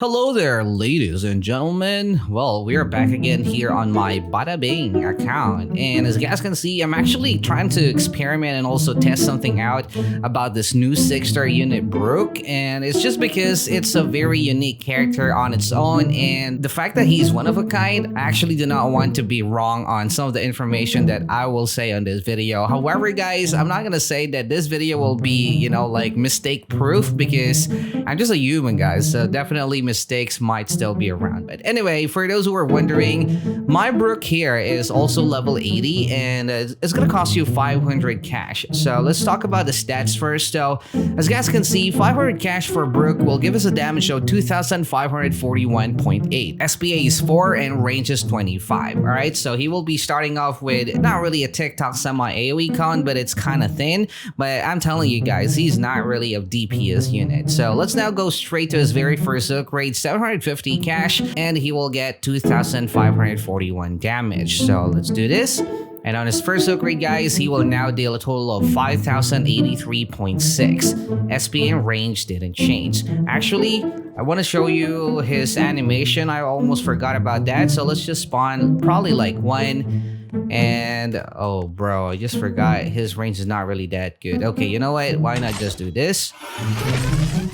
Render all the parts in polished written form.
Hello there, ladies and gentlemen. Well, we are back again here on my Bada Bing account. And as you guys can see, I'm actually trying to experiment and also test something out about this new 6-star unit Brook. And it's just because it's a very unique character on its own. And the fact that he's one of a kind, I actually do not want to be wrong on some of the information that I will say on this video. However, guys, I'm not going to say that this video will be, like mistake proof because I'm just a human, guys. So definitely mistakes might still be around. But anyway, for those who are wondering, my Brook here is also level 80 and it's gonna cost you 500 cash. So let's talk about the stats first. So as you guys can see, 500 cash for Brook will give us a damage of 2541.8. SPA is 4 and range is 25. Alright, so he will be starting off with not really a TikTok semi AoE con, but it's kind of thin. But I'm telling you guys, he's not really a DPS unit. So let's now go straight to his very first hook, rate 750 cash, and he will get 2541 damage. So let's do this. And on his first hook rate, guys, he will now deal a total of 5083.6. SPA and range didn't change. Actually, I want to show you his animation. I almost forgot about that. So let's just spawn probably like one. And oh bro, I just forgot his range is not really that good. Okay, you know what, why not just do this?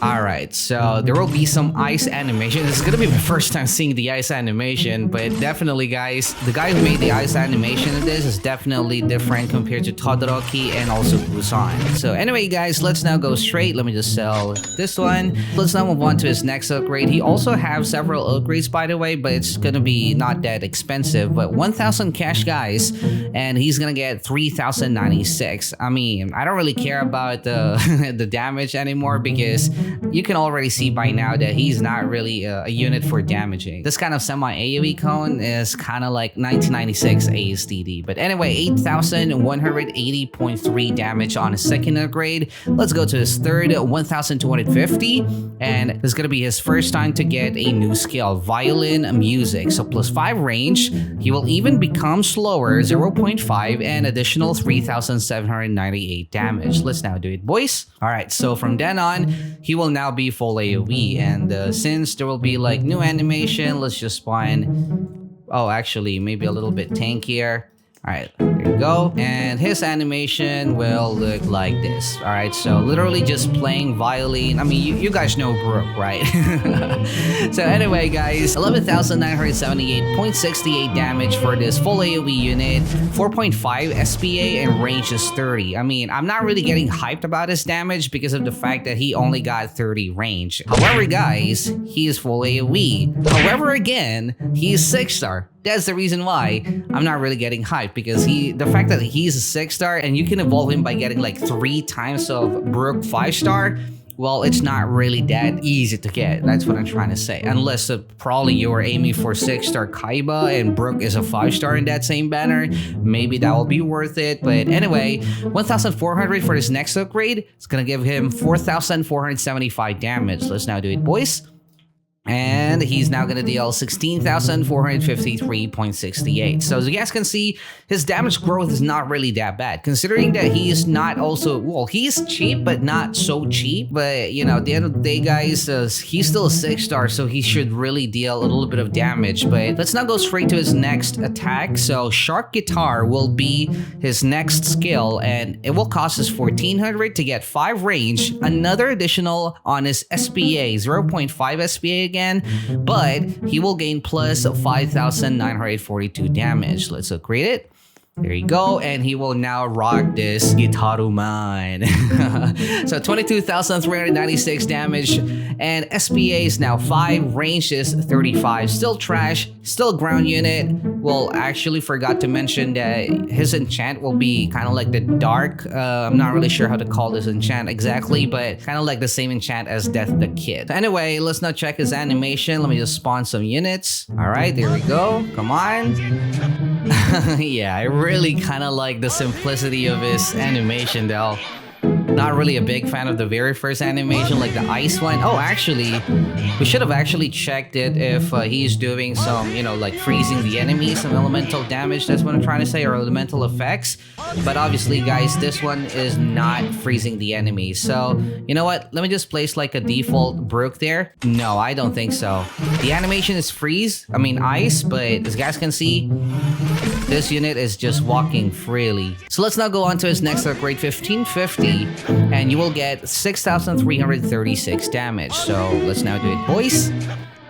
Alright, so there will be some ice animation. This is gonna be my first time seeing the ice animation, but definitely, guys, the guy who made the ice animation of this is definitely different compared to Todoroki and also Busan. So anyway, guys, let's now go straight. Let me just sell this one. Let's now move on to his next upgrade. He also has several upgrades, by the way, but it's gonna be not that expensive. But 1000 cash, guys, and he's gonna get 3096. I mean, I don't really care about the the damage anymore because you can already see by now that he's not really a unit for damaging. This kind of semi AoE cone is kind of like 1996 ASTD. But anyway, 8180.3 damage on his second upgrade. Let's go to his third, 1250, and this is gonna be his first time to get a new skill, violin music. So +5 range. He will even become slower, 0.5, and additional 3798 damage. Let's now do it, boys. All right, so from then on, he will now be full AoE, and since there will be like new animation, let's just spawn. Oh, actually, maybe a little bit tankier. All right, there you go. And his animation will look like this. All right, so literally just playing violin. I mean, you guys know Brook, right? So anyway, guys, 11,978.68 damage for this full AoE unit, 4.5 SPA, and range is 30. I mean, I'm not really getting hyped about his damage because of the fact that he only got 30 range. However, guys, he is full AoE. However, again, he is 6-star. That's the reason why I'm not really getting hyped, because the fact that he's a 6-star and you can evolve him by getting like 3 times of Brook 5-star, well, it's not really that easy to get. That's what I'm trying to say. Unless probably you are aiming for 6-star Kaiba and Brook is a 5-star in that same banner, maybe that will be worth it. But anyway, 1400 for his next upgrade. It's gonna give him 4475 damage. Let's now do it, boys. And he's now going to deal 16,453.68. So as you guys can see, his damage growth is not really that bad, considering that he's not also, well, he's cheap, but not so cheap. But, at the end of the day, guys, he's still a 6-star, so he should really deal a little bit of damage. But let's now go straight to his next attack. So Shark Guitar will be his next skill, and it will cost us 1400 to get 5 range, another additional on his SPA, 0.5 SPA again, but he will gain plus 5,942 damage. Let's upgrade it. There you go, and he will now rock this Gitaruman. So 22,396 damage, and SPA is now 5, range is 35. Still trash, still ground unit. Well, actually forgot to mention that his enchant will be kind of like the dark. I'm not really sure how to call this enchant exactly, but kind of like the same enchant as Death the Kid. Anyway, let's now check his animation. Let me just spawn some units. All right, there we go. Come on. Yeah, I really kind of like the simplicity of his animation though. Not really a big fan of the very first animation, like the ice one. Oh, actually, we should have actually checked it if he's doing some, like freezing the enemy, some elemental damage. That's what I'm trying to say, or elemental effects. But obviously, guys, this one is not freezing the enemy. So, you know what? Let me just place like a default Brook there. No, I don't think so. The animation is ice, but as you guys can see, this unit is just walking freely. So let's now go on to his next upgrade, 1550, and you will get 6,336 damage. So let's now do it, boys.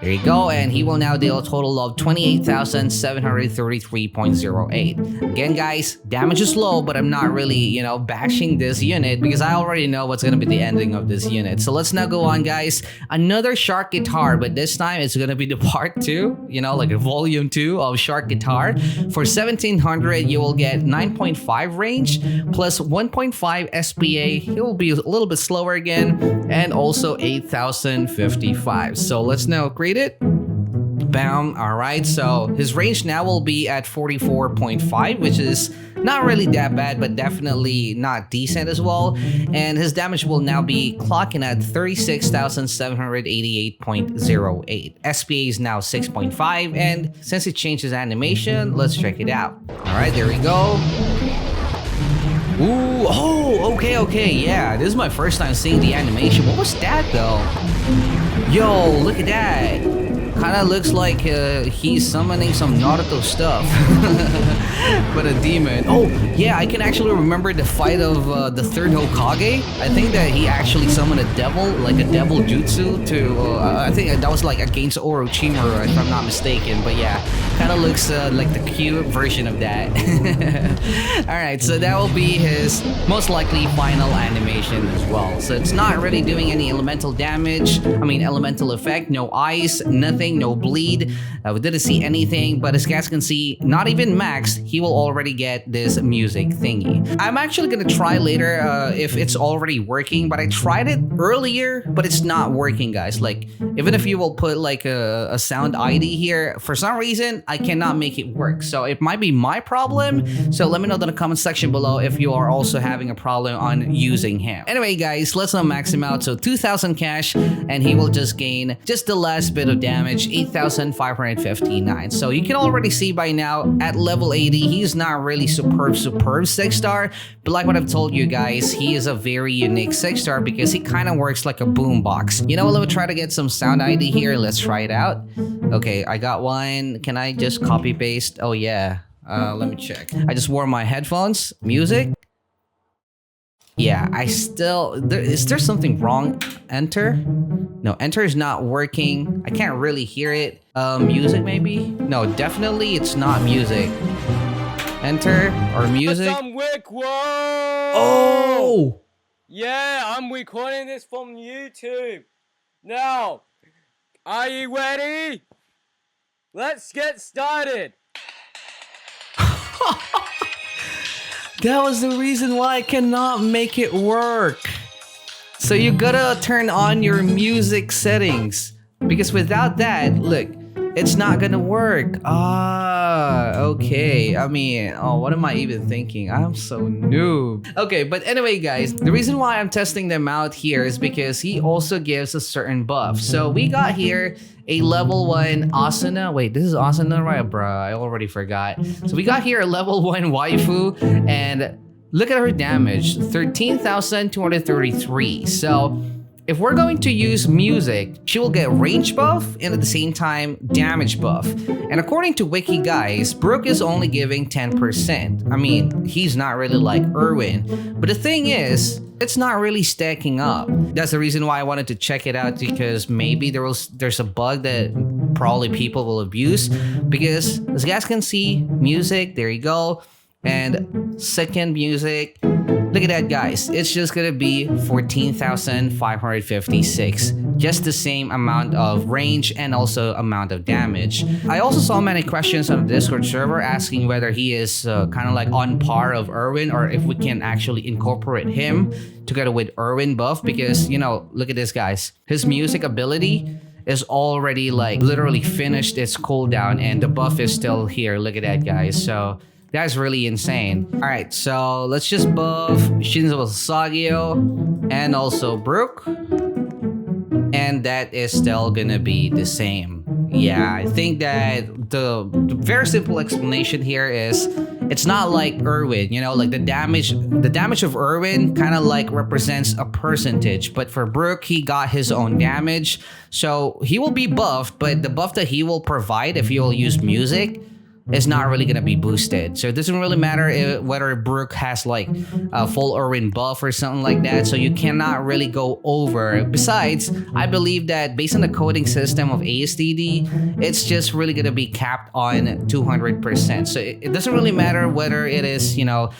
There you go, and he will now deal a total of 28,733.08. Again, guys, damage is low, but I'm not really, bashing this unit because I already know what's gonna be the ending of this unit. So let's now go on, guys. Another Shark Guitar, but this time it's gonna be the part 2, like a volume 2 of Shark Guitar. For 1,700, you will get 9.5 range plus 1.5 SPA. He will be a little bit slower again, and also 8,055. So let's now create it. Bam. All right, so his range now will be at 44.5, which is not really that bad, but definitely not decent as well. And his damage will now be clocking at 36,788.08. SPA is now 6.5, and since it changed his animation, let's check it out. All right, there we go. Ooh, oh, okay, yeah. This is my first time seeing the animation. What was that, though? Yo, look at that. Kind of looks like he's summoning some Naruto stuff. But a demon. Oh, yeah, I can actually remember the fight of the third Hokage. I think that he actually summoned a devil, like a devil jutsu to, I think that was like against Orochimaru, if I'm not mistaken. But yeah, kind of looks like the cute version of that. Alright, so that will be his most likely final animation as well. So it's not really doing any elemental damage. Elemental effect, no ice, nothing, no bleed. We didn't see anything, but as you guys can see, not even max, he will already get this music thingy. I'm actually gonna try later if it's already working, but I tried it earlier, but it's not working, guys. Like, even if you will put like a sound ID here, for some reason, I cannot make it work. So it might be my problem. So let me know in the comment section below if you are also having a problem on using him. Anyway, guys, let's now max him out. So 2,000 cash, and he will just gain just the last bit of damage, 8,559. So you can already see by now at level 80, he's not really superb 6-star, but like what I've told you guys, he is a very unique 6-star because he kind of works like a boombox. You know what, let me try to get some sound ID here. Let's try it out. Okay, I got one. Can I just copy paste? Oh yeah, let me check. I just wore my headphones. Music. Yeah, is there something wrong? Enter? No, enter is not working. I can't really hear it. Music maybe? No, definitely it's not music. Enter or music. Oh! Yeah, I'm recording this from YouTube. Now, are you ready? Let's get started. That was the reason why I cannot make it work. So you gotta turn on your music settings, because without that, look, it's not gonna work. Okay. What am I even thinking? I'm so noob. Okay, but anyway, guys, the reason why I'm testing them out here is because he also gives a certain buff. So we got here a level 1 Asuna. Wait, this is Asuna, right? Bruh, I already forgot. So we got here a level 1 waifu, and look at her damage, 13,233. So if we're going to use music, she will get range buff and at the same time damage buff. And according to Wiki, guys, Brook is only giving 10%. He's not really like Erwin. But the thing is, it's not really stacking up. That's the reason why I wanted to check it out, because maybe there's a bug that probably people will abuse. Because as you guys can see, music, there you go. And second music, look at that, guys. It's just gonna be 14,556. Just the same amount of range and also amount of damage. I also saw many questions on the Discord server asking whether he is kind of like on par of Erwin, or if we can actually incorporate him together with Erwin buff, because, look at this, guys. His music ability is already like literally finished its cooldown and the buff is still here. Look at that, guys. So That's really insane. All right, so let's just buff Shinzo Sagio and also Brook. And that is still gonna be the same. Yeah, I think that the very simple explanation here is it's not like Irwin, you know, like the damage of Irwin kind of like represents a percentage, but for Brook, he got his own damage. So he will be buffed, but the buff that he will provide if you will use music is not really going to be boosted. So it doesn't really matter whether Brook has like a full Irwin buff or something like that. So you cannot really go over. Besides, I believe that based on the coding system of ASTD, it's just really going to be capped on 200%. So it doesn't really matter whether it is, you know,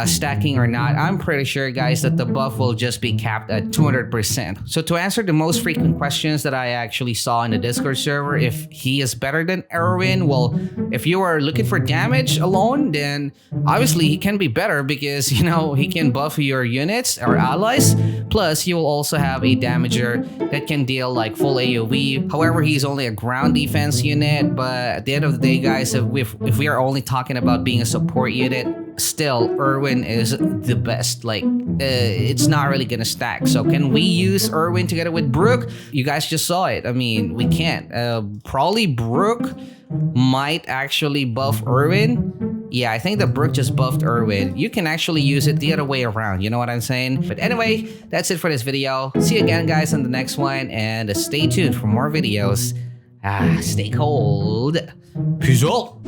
stacking or not. I'm pretty sure, guys, that the buff will just be capped at 200%. So to answer the most frequent questions that I actually saw in the Discord server, if he is better than Irwin, well, if you are looking for damage alone, then obviously he can be better because, you know, he can buff your units or allies. Plus, you will also have a damager that can deal like full AoE. However, he's only a ground defense unit, but at the end of the day, guys, if we are only talking about being a support unit, still Irwin is the best. Like it's not really gonna stack. So can we use Irwin together with Brook? You guys just saw it. I mean, we can't. Probably Brook might actually buff Irwin. Yeah, I think the Brook just buffed Irwin. You can actually use it the other way around, you know what I'm saying? But anyway, that's it for this video. See you again, guys, on the next one, and stay tuned for more videos. Stay cold. Peace out.